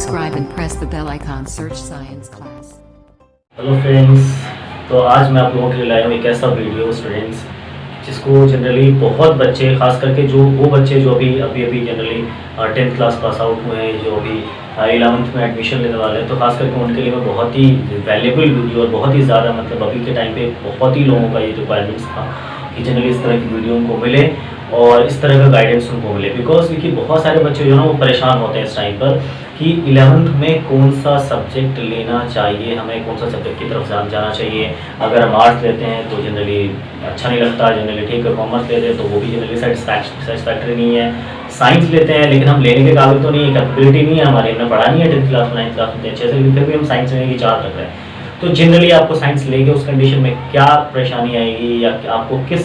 subscribe and press the bell icon. Search Science Class. Hello friends, तो आज मैं आप लोगों के लिए लाया हूँ एक ऐसा वीडियो स्टूडेंट्स जिसको जनरली बहुत बच्चे, खास करके जो वो बच्चे जो अभी generally 10th class pass out हुए हैं, जो अभी 11th में एडमिशन लेने वाले हैं, तो खास करके उनके लिए मैं बहुत ही वैल्यूबल वीडियो और बहुत ही ज़्यादा मतलब अभी के टाइम पे बहुत ही लोगों का ये रिक्वायरमेंट्स था कि जनरली इस तरह की वीडियो उनको मिले और इस तरह का गाइडेंस उनको मिले। बिकॉज क्योंकि बहुत सारे बच्चे जो है ना वो परेशान होते हैं इस टाइम पर कि 11th में कौन सा सब्जेक्ट लेना चाहिए, हमें कौन सा सब्जेक्ट की तरफ जाना चाहिए। अगर हम आर्ट्स लेते हैं तो जनरली अच्छा नहीं लगता, जनरली ठीक है। कॉमर्स लेते हैं तो वो भी जनरली सेटिस्फैक्ट्री नहीं है। साइंस लेते हैं लेकिन हम लेने के काबिल तो नहीं है, कैपेबिलिटी नहीं है हमारी, हमने पढ़ा नहीं है 10th क्लास में 9th क्लास में अच्छे से, लेकिन फिर भी हम साइंस लेने की चाहत रख रहे हैं। तो जनरली आपको साइंस लेके उस कंडीशन में क्या परेशानी आएगी, या आपको किस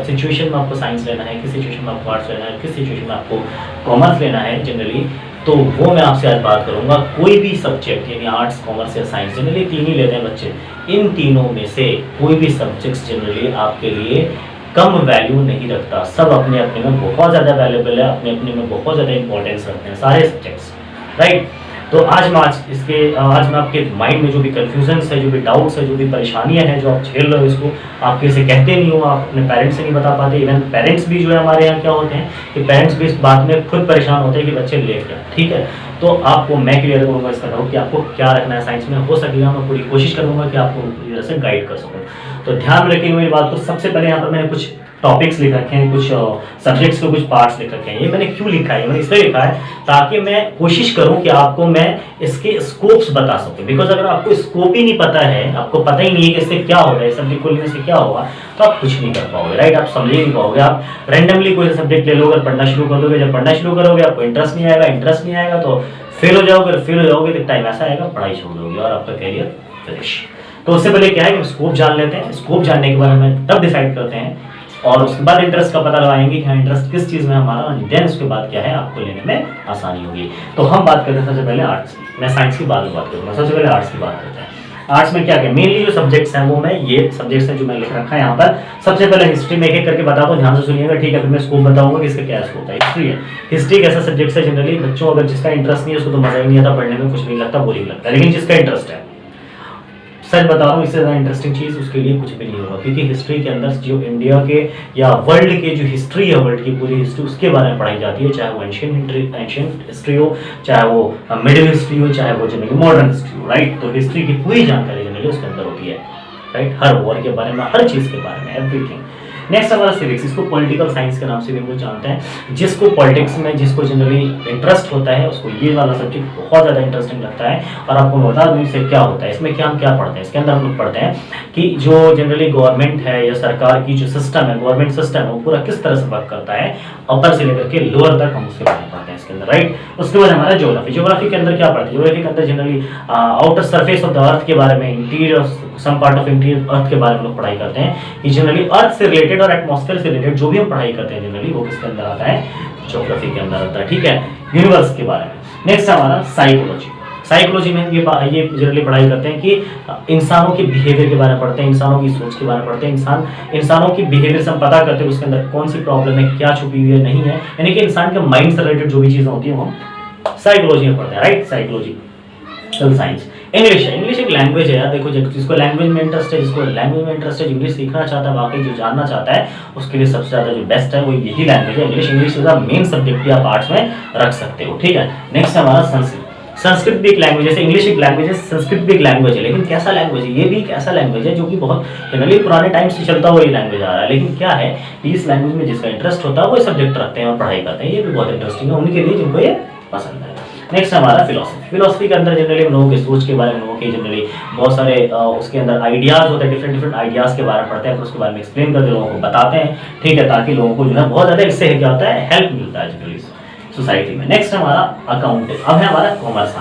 सिचुएशन में आपको साइंस लेना है, किस सिचुएशन में आपको आर्ट्स लेना है, किस सिचुएशन में आपको कॉमर्स लेना है जनरली, तो वो मैं आपसे आज बात करूंगा। कोई भी सब्जेक्ट यानी आर्ट्स, कॉमर्स या साइंस, जनरली तीन ही लेते हैं बच्चे, इन तीनों में से कोई भी सब्जेक्ट्स जनरली आपके लिए कम वैल्यू नहीं रखता। सब अपने अपने में बहुत ज़्यादा वैल्यूबल है, अपने अपने में बहुत ज़्यादा इंपॉर्टेंस रखते हैं सारे सब्जेक्ट्स, राइट। तो आज मैं आपके माइंड में जो भी कन्फ्यूजन्स है, जो भी डाउट्स है, जो भी परेशानियां हैं जो आप झेल रहे हो, इसको आप किसी कहते नहीं हो, आप अपने पेरेंट्स से नहीं बता पाते। इवन पेरेंट्स भी जो है हमारे यहाँ क्या होते हैं कि पेरेंट्स भी इस बात में खुद परेशान होते हैं कि बच्चे लेट गए, ठीक है। तो आपको मैं क्लियर करूँगा इसका डाउट कि आपको क्या रखना है साइंस में। हो सकेगा मैं पूरी कोशिश करूँगा कि आपको पूरी तरह से गाइड कर सकूँ। तो ध्यान में रखेंगे मेरी बात को। सबसे पहले यहाँ पर मैंने कुछ टॉपिक्स लिख रखे हैं, कुछ सब्जेक्ट्स के कुछ पार्ट्स लिख रखे हैं। ये मैंने क्यों लिखा है, मैंने इसलिए लिखा है ताकि मैं कोशिश करूं कि आपको मैं इसके स्कोप्स बता सकूं। बिकॉज अगर आपको स्कोप ही नहीं पता है, आपको पता ही नहीं है कि इससे क्या होता है, सब्जेक्ट को लेने से क्या होगा, तो आप कुछ नहीं कर पाओगे, राइट। आप समझ ही नहीं पाओगे। आप रैंडमली कोई सब्जेक्ट ले लोगे, पढ़ना शुरू कर दोगे। जब पढ़ना शुरू करोगे आपको इंटरेस्ट नहीं आएगा तो फेल हो जाओगे। तो टाइम ऐसा आएगा पढ़ाई छोड़ दोगे और आपका कैरियर फिनिश। तो उससे पहले क्या है कि स्कोप जान लेते हैं। स्कोप जानने के बाद हमें तब डिसाइड करते हैं और उसके बाद इंटरेस्ट का पता लगाएंगे कि हाँ इंटरेस्ट किस चीज़ में हमारा, देन उसके बाद क्या है आपको लेने में आसानी होगी। तो हम बात करते हैं सबसे पहले आर्ट्स की। मैं साइंस की बाद में बात करूँगा, सबसे पहले आर्ट्स की बात करते हैं। आर्ट्स में क्या क्या मेनली जो सब्जेक्ट्स हैं वो मैं ये सब्जेक्ट्स हैं जो मैं लिख रखा है यहाँ पर। सबसे पहले हिस्ट्री में एक एक करके बता दो, ध्यान से सुनिएगा, ठीक है। फिर मैं स्कोप बताऊंगा कि इसका क्या स्कोप है। हिस्ट्री है, हिस्ट्री एक ऐसा सब्जेक्ट है जनरली बच्चों अगर जिसका इंटरेस्ट नहीं है उसको तो मजा ही नहीं आता पढ़ने में, कुछ नहीं लगता, बोरिंग लगता है। लेकिन जिसका इंटरेस्ट है, सच बता रहा हूँ, इससे ज़्यादा इंटरेस्टिंग चीज़ उसके लिए कुछ भी नहीं होगा। क्योंकि हिस्ट्री के अंदर जो इंडिया के या वर्ल्ड के जो हिस्ट्री है, वर्ल्ड की पूरी हिस्ट्री उसके बारे में पढ़ाई जाती है। चाहे वो एंशिएंट हिस्ट्री हो, चाहे वो मिडिल हिस्ट्री हो, चाहे वो जनरली मॉडर्न हिस्ट्री हो, राइट। तो हिस्ट्री की पूरी जानकारी जनरली उसके अंदर होती है, राइट। हर वॉर के बारे में, हर चीज़ के बारे में, एवरीथिंग। नेक्स्ट हमारा सिविक्स, इसको पॉलिटिकल साइंस के नाम से भी हम लोग जानते हैं। जिसको पॉलिटिक्स में जिसको जनरली इंटरेस्ट होता है उसको ये वाला सब्जेक्ट बहुत ज़्यादा इंटरेस्टिंग लगता है। और आपको मैं बता दूँ इससे क्या होता है, इसमें हम क्या पढ़ते हैं। इसके अंदर हम लोग पढ़ते हैं कि जो जनरली गवर्नमेंट है या सरकार की जो सिस्टम है, गवर्नमेंट सिस्टम है, वो पूरा किस तरह से वर्क करता है, अपर से लेकर के लोअर तक हम उसके बारे में पढ़ते हैं इसके अंदर, राइट। उसके बाद हमारा ज्योग्राफी के अंदर क्या पढ़ते हैं, ज्योग्राफी के अंदर generally outer surface of the earth के बारे में, interior some part of interior earth के बारे में लोग पढ़ाई करते हैं कि जनरली अर्थ से रिलेटेड और एटमॉस्फेयर से रिलेटेड जो भी हम पढ़ाई करते हैं जनरली वो किसके अंदर आता है, ज्योग्राफी के अंदर आता है, ठीक है। यूनिवर्स के बारे में। नेक्स्ट हमारा साइकोलॉजी। साइकोलॉजी में ये जनरली पढ़ाई करते हैं कि इंसानों के बिहेवियर के बारे में पढ़ते हैं, इंसानों की सोच के बारे में पढ़ते हैं। इंसानों की बिहेवियर से हम पता करते हैं उसके अंदर कौन सी प्रॉब्लम है, क्या छुपी हुई है, नहीं है, यानी कि इंसान के माइंड से रिलेटेड जो भी चीज़ें होती है वो हम साइकोलॉजी में पढ़ते हैं, राइट। Psychological science. इंग्लिश एक लैंग्वेज है यार। देखो जिसको लैंग्वेज में इंटरेस्ट है, इंग्लिश सीखना चाहता है, वाकई जो जानना चाहता है उसके लिए सबसे ज़्यादा जो बेस्ट है वो यही लैंग्वेज है, English is the main subject भी आप आर्ट्स में रख सकते हो, ठीक है। नेक्स्ट हमारा संस्कृत भी एक लैंग्वेज है। जैसे इंग्लिश एक लैंग्वेज है, संस्कृत भी एक लैंग्वेज है, लेकिन कैसा लैंग्वेज है, ये भी एक ऐसा लैंग्वेज है जो कि बहुत जनरली पुराने टाइम से चलता हुआ ये लैंग्वेज आ रहा है। लेकिन क्या है कि इस लैंग्वेज में जिसका इंटरेस्ट होता है वो सब्जेक्ट रखते हैं और पढ़ाई करते हैं। ये भी बहुत इंटरेस्टिंग है उनके लिए जिनको ये पसंद है। नेक्स्ट हमारा फिलोसफी के अंदर जनरली लोगों की सोच के बारे में, लोगों के जनरली बहुत सारे उसके अंदर आइडियाज़ होते हैं, डिफरेंट आइडियाज़ के बारे में पढ़ते हैं, फिर उसके बारे में एक्सप्लेन करके लोगों को बताते हैं, ठीक है, ताकि लोगों को जो है बहुत ज़्यादा इससे क्या होता है, हेल्प मिलता है जनरली सोसाइटी में। नेक्स्ट हमारा अकाउंटिंग। अब है हमारा कॉमर्स।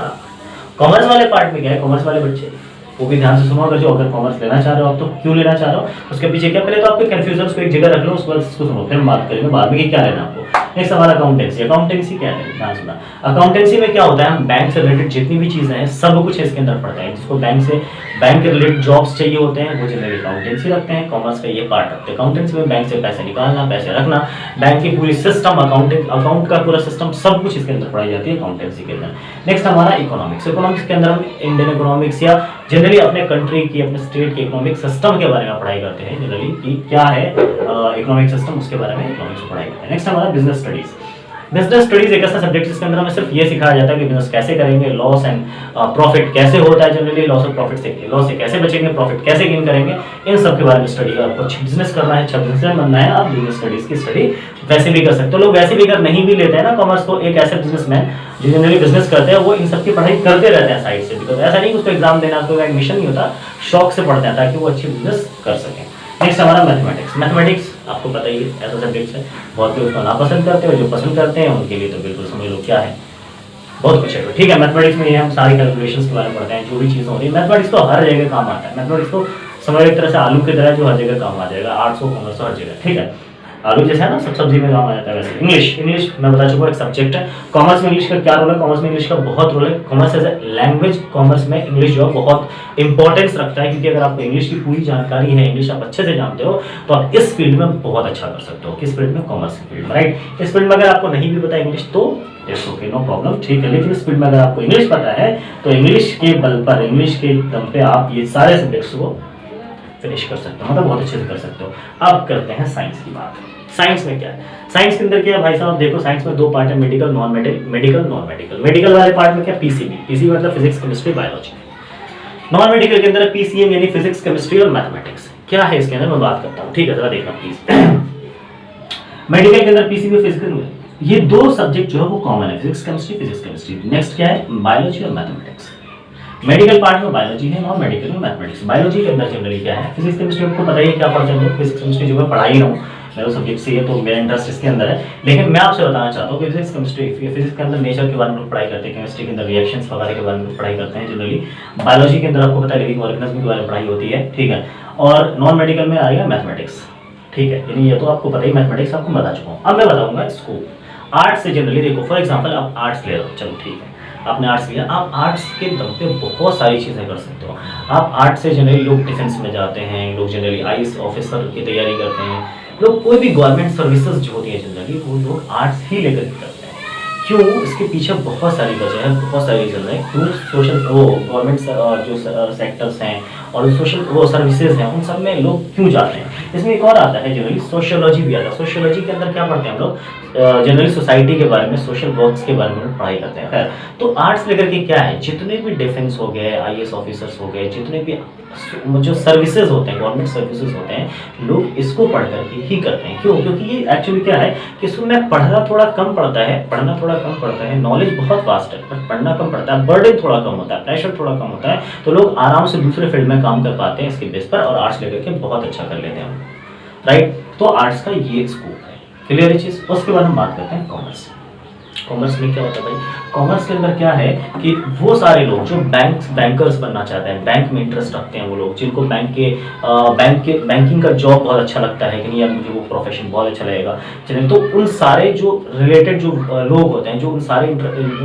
कॉमर्स वाले पार्ट में क्या है, कॉमर्स वाले बच्चे वो भी ध्यान से सुनो। अगर कॉमर्स लेना चाह रहे हो आप तो क्यों लेना चाह रहे हो, उसके पीछे क्या, पहले तो आपके कन्फ्यूजन को एक जगह रख लो, उसके बाद इसको सुनो, फिर हम बात करेंगे बाद में कि क्या लेना आपको। नेक्स्ट हमारा अकाउंटेंसी। अकाउंटेंसी क्या है, ध्यान सुना। अकाउंटेंसी में क्या होता है, हम बैंक से रिलेटेड जितनी भी चीजें हैं सब कुछ इसके अंदर पड़ता है। जिसको बैंक के रिलेटेड जॉब्स चाहिए होते हैं वो जनरली अकाउंटेंसी रखते हैं, कॉमर्स का ये पार्ट रखते हैं। अकाउंटेंसी में बैंक से पैसे निकालना, पैसे रखना, बैंक की पूरी सिस्टम, अकाउंट का पूरा सिस्टम, सब कुछ इसके अंदर पढ़ाई जाती है अकाउंटेंसी के अंदर। नेक्स्ट हमारा इकोनॉमिक्स। इकोनॉमिक्स के अंदर हम इंडियन इकोनॉमिक्स या जनरली अपने कंट्री की, अपने स्टेट के इकोनॉमिक सिस्टम के बारे में पढ़ाई करते हैं जनरली, कि क्या है इकोनॉमिक सिस्टम, उसके बारे में इकोनॉमिक्स में पढ़ाई करते हैं। नेक्स्ट हमारा बिजनेस स्टडीज। बिजनेस स्टडीज एक ऐसा सब्जेक्ट जिसके अंदर हमें सिर्फ ये सिखाया जाता है कि बिजनेस कैसे करेंगे, लॉस एंड प्रॉफिट कैसे होता है, जनरली लॉस और प्रॉफिट से, लॉस से कैसे बचेंगे, प्रॉफिट कैसे गेन करेंगे, इन सब के बारे में स्टडी। आपको बिजनेस करना है, अच्छा बिजनेसमैन बनना है, आप बिजनेस स्टडीज की स्टडी वैसे भी कर सकते हो। लोग वैसे भी अगर नहीं भी लेते हैं ना कॉमर्स, तो एक ऐसे बिजनेसमैन जो जनरली बिजनेस करते हैं वो इन सब की पढ़ाई करते रहते हैं साइड से, बिकॉज ऐसा नहीं उसको एग्जाम देना, उसको एक मिशन नहीं होता, शौक से पढ़ते हैं ताकि वो अच्छी बिजनेस कर सकें। नेक्स्ट हमारा मैथमेटिक्स। मैथमेटिक्स आपको पता ही है ऐसा सब्जेक्ट है, बहुत लोग उसको नापसंद करते हैं, जो पसंद करते हैं उनके लिए तो बिल्कुल समझ लो क्या है, बहुत कुछ है। ठीक है, मैथमेटिक्स में ये हम सारी कैलकुलेशंस के बारे में पढ़ते हैं, जो भी चीज़ें हो रही है। मैथमेटिक्स तो हर जगह काम आता है। मैथमेटिक्स तो समझ एक तरह से आलू की तरह जो हर जगह काम आ जाएगा, आर्ट्स हो, कॉमर्स हो, हर जगह। ठीक है, आलू जैसा है ना, सब सब्जी में काम आ जाता है। वैसे इंग्लिश मैं बता चुका हूँ एक सब्जेक्ट है। कॉमर्स में इंग्लिश का क्या रोल है, कॉमर्स में इंग्लिश का बहुत रोल है। Commerce as a language, commerce में इंग्लिश जो है बहुत इंपॉर्टेंस रखता है, क्योंकि अगर आपको इंग्लिश की पूरी जानकारी है, इंग्लिश आप अच्छे से जानते हो, तो आप इस फील्ड में बहुत अच्छा कर सकते हो। किस फील्ड में, कॉमर्स की फील्ड में, राइट। इस फील्ड में अगर आपको नहीं भी पता इंग्लिश तो इट्स ओके, नो प्रॉब्लम, ठीक है। लेकिन इस फील्ड में अगर आपको इंग्लिश पता है तो इंग्लिश के बल पर, इंग्लिश के दम पे आप ये सारे सब्जेक्ट्स को फिनिश कर सकते हो, मतलब बहुत अच्छे से कर सकते हो। अब करते हैं साइंस की बात। साइंस में क्या है, साइंस के अंदर क्या है भाई साहब, देखो साइंस में दो पार्ट है, मेडिकल, नॉन मेडिकल। मेडिकल वाले पार्ट में क्या, पीसीबी मतलब physics, chemistry, biology. Non medical के अंदर पीसीएम यानी फिजिक्स, केमिस्ट्री और मैथमेटिक्स। क्या है इसके अंदर मैं बात करता हूँ, ठीक है, जरा देखना प्लीज। मेडिकल के अंदर पीसीबी और फिजिक्स, ये दो सब्जेक्ट जो है वो कॉमन है, फिजिक्स केमिस्ट्री। नेक्स्ट क्या है, बायोलॉजी और मैथमेटिक्स। मेडिकल पार्ट में बायोलॉजी है, नॉन मेडिकल में मैथमेटिक्स। बायोलॉजी के अंदर जनरली क्या है, फिजिक्स केमिस्ट्री, आपको पता ही है क्या पढ़ते हैं। फिजिक्स केमिस्ट्री जो मैं पढ़ा ही रहा हूँ, मेरा सब्जेक्ट से है तो मेरा इंटरेस्ट इसके अंदर है। लेकिन मैं आपसे बताना चाहता हूँ कि फिजिक्स केमिस्ट्री, फिजिक्स के अंदर नेचर के बारे में पढ़ाई करते हैं, केमिस्ट्री के अंदर रिएक्शंस वगैरह के बारे में पढ़ाई करते हैं जनरली। बायोलॉजी के अंदर आपको पता है लिविंग ऑर्गेनिज्म के बारे में पढ़ाई होती है, ठीक है। और नॉन मेडिकल में आएगा मैथमेटिक्स, ठीक है, यानी ये तो आपको पता ही, मैथमेटिक्स आपको बता चुका हूँ। अब मैं बताऊंगा इसको आर्ट्स से जनरली। देखो फॉर एग्जाम्पल आप आर्ट्स ले लो, चलो ठीक है, आपने आर्ट्स लिया, आप आर्ट्स के दम पे बहुत सारी चीज़ें कर सकते हो। आप आर्ट्स से जनरली लोग डिफेंस में जाते हैं, लोग जनरली आईएएस ऑफिसर की तैयारी करते हैं, लोग कोई भी गवर्नमेंट सर्विसेज जो होती है जनरली वो लोग आर्ट्स ही लेकर के करते हैं। क्यों, इसके पीछे बहुत सारी वजह है, बहुत सारी रीजन है। क्यों, सोशल गवर्नमेंट जो सेक्टर्स हैं और सोशल वो सर्विसेज हैं, उन सब में लोग क्यों जाते हैं। इसमें एक और आता है जनरली, सोशियोलॉजी भी आता है। सोशियोलॉजी के अंदर क्या पढ़ते हैं हम लोग, जनरली सोसाइटी के बारे में, सोशल वर्क्स के बारे में पढ़ाई करते हैं। खैर, तो आर्ट्स लेकर के क्या है, जितने भी डिफेंस हो गए, आईएएस ऑफिसर्स हो गए, जितने भी जो सर्विसेज होते हैं, गवर्नमेंट सर्विसेज होते हैं, लोग इसको पढ़ करके ही करते हैं। क्यों, क्योंकि ये एक्चुअली क्या है कि इसमें पढ़ना थोड़ा कम पड़ता है, नॉलेज बहुत वास्ट है, बट पढ़ना कम पड़ता है, बर्डन थोड़ा कम होता है, प्रेशर थोड़ा कम होता है, तो लोग आराम से दूसरे फील्ड में काम कर पाते हैं इसके बेस पर, और आर्ट्स लेकर के बहुत अच्छा कर लेते हैं, राइट। तो आर्ट्स का ये स्कोप है, क्लियर है चीज। उसके बाद हम बात करते हैं कॉमर्स। कॉमर्स में क्या होता है भाई, कॉमर्स के अंदर क्या है कि वो सारे लोग जो बैंकर्स बनना चाहते हैं, बैंक में इंटरेस्ट रखते हैं, वो लोग जिनको बैंकिंग का जॉब बहुत अच्छा लगता है कि नहीं यार मुझे वो प्रोफेशन बहुत अच्छा लगेगा, चलिए, तो उन सारे जो रिलेटेड जो लोग होते हैं, जो उन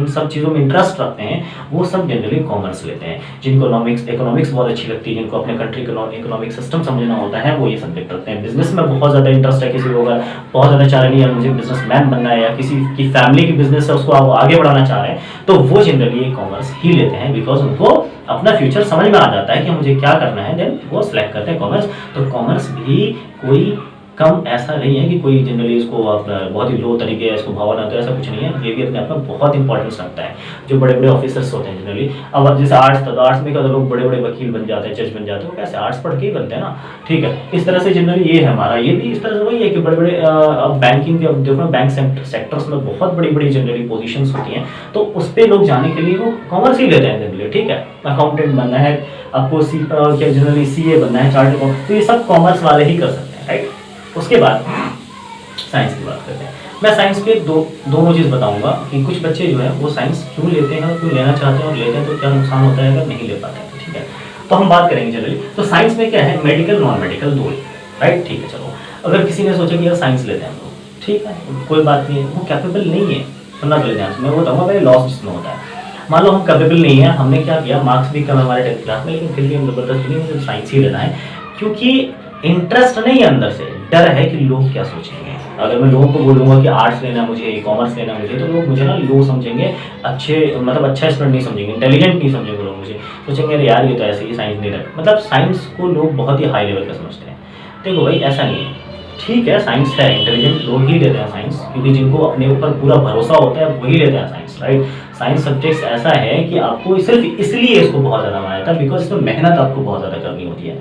सब चीज़ों में इंटरेस्ट रखते हैं, वो सब जनरली कॉमर्स लेते हैं। जिनको इकोनॉमिक्स बहुत अच्छी लगती है, जिनको अपने कंट्री का इकोनॉमिक सिस्टम समझना होता है, वो ये सब्जेक्ट रखते हैं। बिजनेस में बहुत ज़्यादा इंटरेस्ट है किसी को, अगर बहुत ज़्यादा चाह रहे नहीं यार मुझे बिजनेसमैन बनना है, या किसी की फैमिली की बिजनेस है उसको आप आगे बढ़ाना चाह रहे हैं, तो वो जनरली कॉमर्स ही लेते हैं, बिकॉज उनको अपना फ्यूचर समझ में आ जाता है कि मुझे क्या करना है, देन वो सिलेक्ट करते हैं कॉमर्स। तो कॉमर्स भी कोई कम ऐसा नहीं है कि कोई जनरली इसको बहुत ही लो तरीके इसको भावना, तो ऐसा कुछ नहीं है। ये भी अपने आप में बहुत इंपॉर्टेंस रखता है। जो बड़े बड़े ऑफिसर्स होते हैं जनरली, अब जैसे आर्ट्स था, तो आर्ट्स में क्या लोग बड़े बड़े वकील बन जाते हैं, जज बन जाते हैं, वो कैसे आर्ट्स पढ़ के ही बनते हैं ना, ठीक है। इस तरह से जनरली ये है हमारा, ये भी इस तरह से वही है कि बड़े बड़े बैंकिंग के, देखो बैंक सेक्टर्स में बहुत बड़ी बड़ी जनरली पोजीशंस होती हैं, तो उस पर लोग जाने के लिए वो कॉमर्स ही लेते हैं जनरली, ठीक है। अकाउंटेंट बनना है आपको, क्या जनरली सीए बनना है, चार्टर्ड अकाउंटेंट, तो ये सब कॉमर्स वाले ही कर सकते हैं, राइट। उसके बाद साइंस की बात करते हैं। मैं साइंस के दोनों चीज़ बताऊंगा कि कुछ बच्चे जो है वो साइंस क्यों लेते हैं, क्यों लेना चाहते हैं, और लेते हैं तो क्या नुकसान होता है अगर नहीं ले पाते हैं, ठीक है। तो हम बात करेंगे जनरली। तो साइंस में क्या है, मेडिकल नॉन मेडिकल दो, राइट, ठीक है। चलो, अगर किसी ने सोचा कि यार साइंस लेते हैं हम लोग, ठीक है, कोई बात नहीं है, वो कैपेबल नहीं है। सुनना पहले ध्यान से, मैं वो बताऊँगा पहले लॉस जिसमें होता है। मान लो हम कैपेबल नहीं है, हमने क्या किया, मार्क्स भी कम है हमारे 10th क्लास में, लेकिन फिर भी हम ज़बरदस्ती नहीं, मुझे साइंस ही लेना है, क्योंकि इंटरेस्ट नहीं है अंदर से, डर है कि लोग क्या सोचेंगे। अगर मैं लोगों को बोलूँगा कि आर्ट्स लेना मुझे, कॉमर्स लेना मुझे, तो लोग मुझे ना लो समझेंगे, अच्छे मतलब अच्छा स्टूडेंट नहीं समझेंगे, इंटेलिजेंट नहीं समझेंगे लोग मुझे, सोचेंगे अरे यार ये तो ऐसे ही साइंस नहीं रखा, मतलब साइंस को लोग बहुत ही हाई लेवल का समझते हैं। देखो भाई ऐसा नहीं है, ठीक है साइंस है, इंटेलिजेंट लोग ही लेते हैं साइंस, क्योंकि जिनको अपने ऊपर पूरा भरोसा होता है वही लेते हैं साइंस, राइट। साइंस सब्जेक्ट्स ऐसा है कि आपको सिर्फ इसलिए इसको बहुत ज़्यादा माना जाता है बिकॉज इसमें मेहनत आपको बहुत ज़्यादा करनी होती है,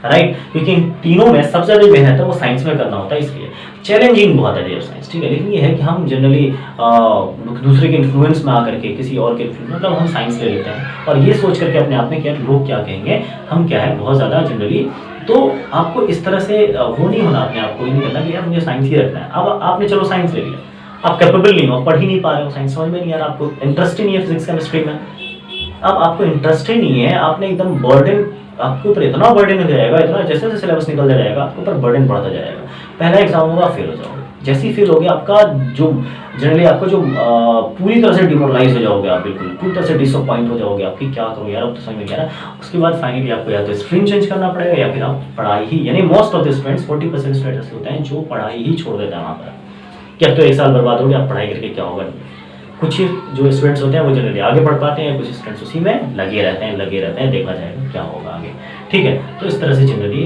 राइट। क्योंकि इन तीनों में सबसे ज़्यादा मेहनत है वो साइंस में करना होता है, इसलिए चैलेंजिंग बहुत है डियर साइंस, ठीक है। लेकिन ये है कि हम जनरली दूसरे के इन्फ्लुएंस में आकर के, किसी और के इन्फ्लुएंस, मतलब हम साइंस ले लेते हैं और ये सोच करके अपने आप में क्या लोग क्या कहेंगे, हम क्या है बहुत ज़्यादा जनरली। तो आपको इस तरह से वो नहीं होना, अपने आप को ये नहीं करना कि यार मुझे साइंस ही रखना है। अब आपने चलो साइंस ले लिया, आप कैपेबल नहीं हो, पढ़ ही नहीं पा रहे हो, साइंस समझ में नहीं आ रहा, आपको इंटरेस्ट ही नहीं है फिजिक्स केमिस्ट्री में। अब आपको इंटरेस्ट ही नहीं है, आपने एकदम बर्डन, आपके ऊपर इतना बर्डन हो जाएगा, इतना जैसे जैसे सिलेबस निकलता जाएगा आपके ऊपर बर्डन बढ़ता जाएगा। पहला एग्जाम होगा, फेल हो जाओगे, जैसे ही फेल हो गया आपका जो जनरली आपको जो पूरी तरह से डिमोरलाइज हो जाओगे, आप बिल्कुल पूरी तरह से डिसअपॉइंट हो जाओगे, आपकी क्या करो यार अब तो समझ में नहीं आ रहा। उसके बाद फाइनली आपको या तो स्ट्रीम चेंज करना पड़ेगा या फिर आप पढ़ाई ही, यानी most of the students 40% students ऐसे होते हैं जो पढ़ाई ही छोड़ देते हैं वहाँ पर, कि अब तो 1 साल बर्बाद हो गया, आप पढ़ाई करके क्या होगा। कुछ ही जो स्टूडेंट्स होते हैं वो जनरली आगे बढ़ पाते हैं, कुछ स्टूडेंट्स उसी में लगे रहते हैं, देखा जाएगा क्या होगा आगे, ठीक है। तो इस तरह से जनरली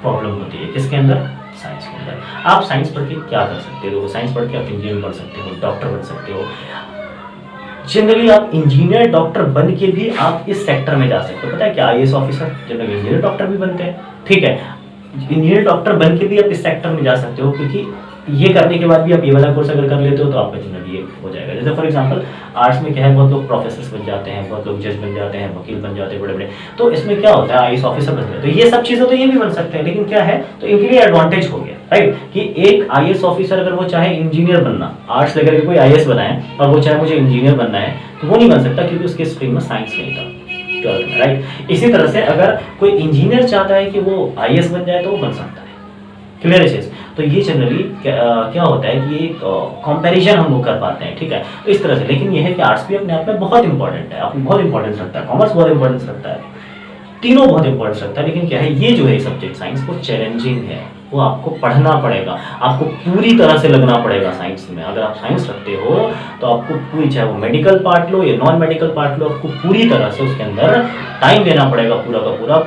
प्रॉब्लम होती है किसके अंदर, साइंस के अंदर। आप साइंस पढ़ के क्या कर सकते हो, साइंस पढ़ के आप इंजीनियर बन सकते हो, डॉक्टर बन सकते हो। जनरली आप इंजीनियर डॉक्टर बन के भी आप इस सेक्टर में जा सकते हो, पता है क्या, IAS officer generally engineer doctor भी बनते हैं, ठीक है। इंजीनियर डॉक्टर बन के भी आप इस सेक्टर में जा सकते हो, क्योंकि ये करने के बाद भी आप ये वाला कोर्स अगर कर लेते हो तो आपका जनरली ये हो जाएगा। जैसे फॉर एग्जांपल आर्ट्स में क्या है, बहुत लोग प्रोफेसर्स बन जाते हैं, बहुत लोग जज बन जाते हैं, वकील बन जाते हैं बड़े बड़े, तो इसमें क्या होता है IAS ऑफिसर बन जाते हैं। तो ये सब चीज़ें तो ये भी बन सकते हैं, लेकिन क्या है, तो इनके लिए एडवांटेज हो गया, राइट, कि एक IAS ऑफिसर अगर वो चाहे इंजीनियर बनना, आर्ट्स लेकर के कोई IAS बनाए और वो चाहे मुझे इंजीनियर बनना है, तो वो नहीं बन सकता क्योंकि उसके स्ट्रीम में साइंस नहीं था, राइट। इसी तरह से अगर कोई इंजीनियर चाहता है कि वो IAS बन जाए तो वो बन सकता है, क्लियर है चीज़। तो ये जनरली क्या होता है कि एक कंपैरिजन हम लोग कर पाते हैं, ठीक है। तो इस तरह से, लेकिन ये है कि आर्ट्स भी अपने आप में बहुत इंपॉर्टेंट है, आपको बहुत इंपॉर्टेंस रखता है, कॉमर्स बहुत इंपॉर्टेंस रखता है, तीनों बहुत इंपॉर्टेंस रखता है। लेकिन क्या है, ये जो है सब्जेक्ट साइंस वो चैलेंजिंग है, वो आपको पढ़ना पड़ेगा, आपको पूरी तरह से लगना पड़ेगा साइंस में। अगर आप साइंस रखते हो तो आपको पूरी, चाहे वो मेडिकल पार्ट लो या नॉन मेडिकल पार्ट लो, आपको पूरी तरह से उसके अंदर टाइम देना पड़ेगा, पूरा का पूरा,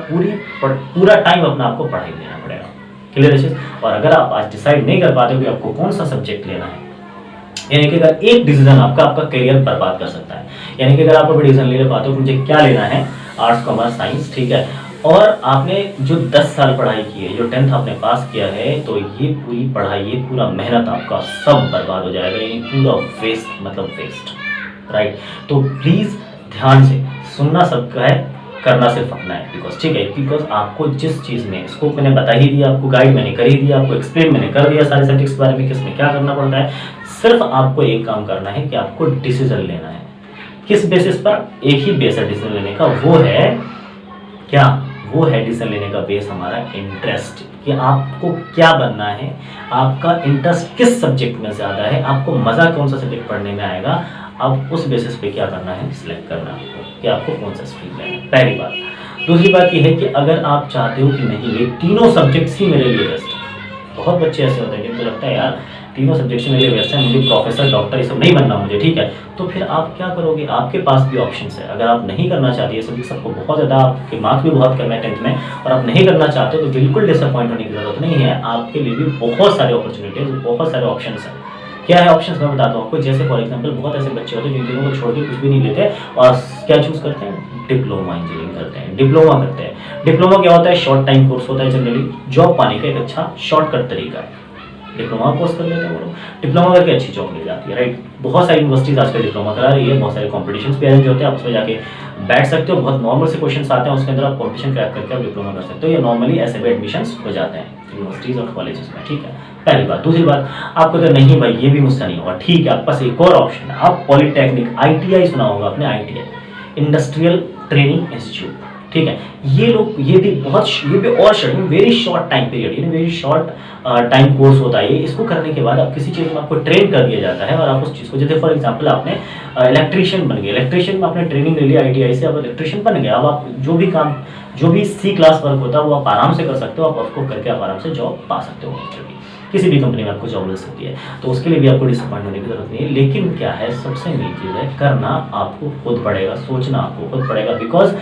पूरा टाइम अपना आपको पढ़ाई देना पड़ेगा, क्लियर है। और अगर आप आज डिसाइड नहीं कर पाते हो कि आपको कौन सा सब्जेक्ट लेना है, यानी कि अगर एक डिसीजन आपका करियर बर्बाद कर सकता है, यानी कि अगर आप अभी डिसीजन ले पाते हो कि मुझे क्या लेना है, आर्ट्स कॉमर्स साइंस, ठीक है, और आपने जो 10 साल पढ़ाई की है, जो 10th आपने पास किया है, तो ये पूरी पढ़ाई, ये पूरा मेहनत आपका सब बर्बाद हो जाएगा, यानी पूरा वेस्ट, मतलब वेस्ट, राइट। तो प्लीज़ ध्यान से सुनना सबका है, करना सिर्फ अपना है, बिकॉज ठीक है, बिकॉज आपको जिस चीज़ में स्कोप मैंने बता ही दिया, आपको गाइड मैंने कर ही दिया, आपको एक्सप्लेन मैंने कर दिया सारे सब्जेक्ट्स के बारे में, किस में क्या करना पड़ता है। सिर्फ आपको एक काम करना है कि आपको डिसीजन लेना है। किस बेसिस पर, एक ही बेस है डिसीजन लेने का, वो है क्या, वो है डिसीजन लेने का बेस हमारा इंटरेस्ट, कि आपको क्या बनना है, आपका इंटरेस्ट किस सब्जेक्ट में ज़्यादा है, आपको मज़ा कौन सा सब्जेक्ट पढ़ने में आएगा। अब उस बेसिस पे क्या करना है, सिलेक्ट करना है कि आपको कौन सा स्ट्रीम लेना है, पहली बात। दूसरी बात ये है कि अगर आप चाहते हो कि नहीं ये तीनों सब्जेक्ट्स ही मेरे लिए बेस्ट है, बहुत बच्चे ऐसे होते हैं जिनको लगता है यार तीनों सब्जेक्ट्स मेरे लिए बेस्ट है, मुझे प्रोफेसर डॉक्टर ये सब नहीं बनना मुझे, ठीक है, तो फिर आप क्या करोगे, आपके पास भी ऑप्शंस है। अगर आप नहीं करना चाहते ये सब्जेक्ट, सबको बहुत ज़्यादा, आपके मार्क्स भी बहुत कम है 10th में, और आप नहीं करना चाहते हो, तो बिल्कुल डिसअपॉइंट होने की जरूरत नहीं है, आपके लिए भी बहुत सारे अपॉर्चुनिटीज, बहुत सारे ऑप्शन हैं। क्या है ऑप्शंस, मैं बताता हूँ आपको। जैसे फॉर एग्जांपल बहुत ऐसे बच्चे होते हैं जिन तीनों को छोड़ के कुछ भी नहीं लेते और क्या चूज़ करते हैं, डिप्लोमा इंजीनियरिंग करते हैं, डिप्लोमा करते हैं। डिप्लोमा क्या होता है, शॉर्ट टाइम कोर्स होता है, जनरली जॉब पाने का एक अच्छा शॉर्टकट तरीका है। डिप्लोमा कोर्स कर लेते हैं वो लोग, डिप्लोमा करके अच्छी जॉब मिल जाती है, राइट। बहुत सारी यूनिवर्सिटीज आजकल डिप्लोमा करा रही है, बहुत सारे कॉम्पिटिशन्स भी अरेंज होते हैं, आप उसमें जाके बैठ सकते हो, बहुत नॉर्मल से क्वेश्चन आते हैं, उसके अंदर आप कॉम्पिटिशन क्रैक करके आप डिप्लोमा कर सकते हो, या नॉर्मली ऐसे भी एडमिशन हो जाते हैं यूनिवर्सिटीज और कॉलेजेस में, ठीक है, पहली बात। दूसरी बात, आपको तो नहीं भाई ये भी मुझसे नहीं होगा, ठीक है, आपके पास एक और ऑप्शन है, आप पॉलिटेक्निक ITI सुना होगा आपने, ITI इंडस्ट्रियल ट्रेनिंग इंस्टीट्यूट, ठीक है। ये भी और short, very short time period, very short time course होता है। इसको करने के बाद आप किसी चीज़ में आपको ट्रेन कर दिया जाता है और आप उस चीज़ को, जैसे फॉर एग्जांपल आपने इलेक्ट्रीशियन बन गए, इलेक्ट्रीशियन में आपने ट्रेनिंग ले लिया ITI से, अब इलेक्ट्रीशियन बन गया। अब आप जो भी C क्लास वर्क होता है वो आप आराम से कर सकते हो, आप उसको करके आप आराम से जॉब पा सकते हो। किसी भी कंपनी में आपको जॉब मिल सकती है, तो उसके लिए भी आपको डिसअपॉइंट होने की जरूरत नहीं है। लेकिन क्या है, सबसे मेन चीज़ है, करना आपको खुद पड़ेगा, सोचना आपको खुद पड़ेगा, बिकॉज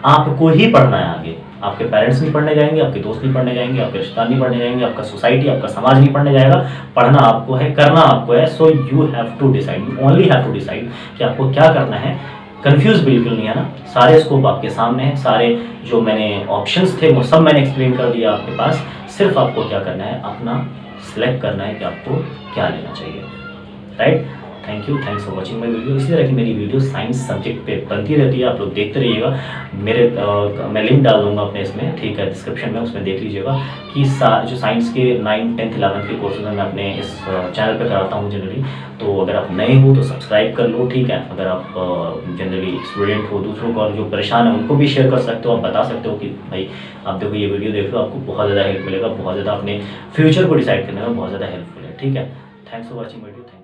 आपको ही पढ़ना है आगे। आपके पेरेंट्स नहीं पढ़ने जाएंगे, आपके दोस्त नहीं पढ़ने जाएंगे, आपके रिश्तेदार नहीं पढ़ने जाएंगे, आपका सोसाइटी, आपका समाज नहीं पढ़ने जाएगा। पढ़ना आपको है, करना आपको है। So you have to decide, you only have to decide कि आपको क्या करना है। कंफ्यूज बिल्कुल नहीं है ना, सारे स्कोप आपके सामने हैं, सारे जो मैंने ऑप्शंस थे वो सब मैंने एक्सप्लेन कर दिया आपके पास। सिर्फ आपको क्या करना है, अपना सिलेक्ट करना है कि आपको क्या लेना चाहिए, right. Thank you, thanks for watching my video. इसी तरह की मेरी वीडियो साइंस सब्जेक्ट पे बनती रहती है, आप लोग देखते रहिएगा। मैं लिंक डाल दूंगा अपने इसमें, ठीक है, डिस्क्रिप्शन में, उसमें देख लीजिएगा कि जो साइंस के 9th, 10th, 11th के कोर्सेज मैं अपने इस चैनल पे कराता हूँ जनरली। तो अगर आप नए हो तो सब्सक्राइब कर लो, ठीक है। अगर आप जनरली स्टूडेंट हो, दूसरों को जो परेशान है उनको भी शेयर कर सकते हो, आप बता सकते हो कि भाई आप देखो ये वीडियो देख लो, आपको बहुत ज़्यादा हेल्प मिलेगा, बहुत ज़्यादा अपने फ्यूचर को डिसाइड करने में बहुत ज़्यादा हेल्पफुल है, ठीक है। Thanks for watching video.